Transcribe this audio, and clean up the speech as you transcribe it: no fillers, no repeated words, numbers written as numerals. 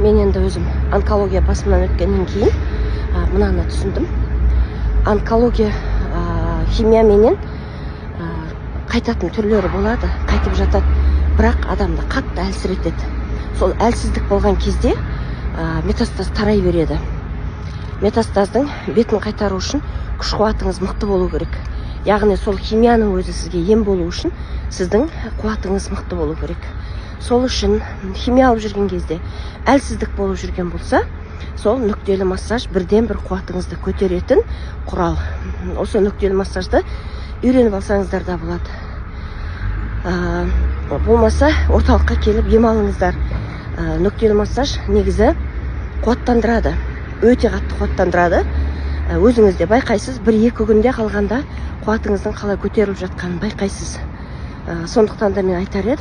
мен енді өзім онкология басымнан өткеннен кейін мынаны түсіндім. Онкология химия менен қайтатын түрлері болады, қайтып жатады, бірақ адамды қатты әлсіретеді. Сол әлсіздік болған кезде метастаз тарай береді. Метастаздың бетін қайтару үшін күш қуатыңыз мықты болу керек. Яғни сол химияның өзі сізге ем болу үшін сіздің қуатыңыз мықты болу керек. Сол үшін химия алып жүрген кезде әлсіздік болып жүрген болса, сол нүктелі массаж бірден бір қуатыңызды көтеретін құрал. Осы нүктелі массажды үйреніп алсаңыздар да болады. Болмаса орталыққа келіп ем алыңыздар. Нүктелі массаж негізі қуаттандырады, өте қатты қуаттандырады. Өзіңізде байқайсыз, 1-2 күнде қалғанда қуатыңыздың қалай көтеріліп жатқанын байқайсыз. Сондықтан да мен айтар едім.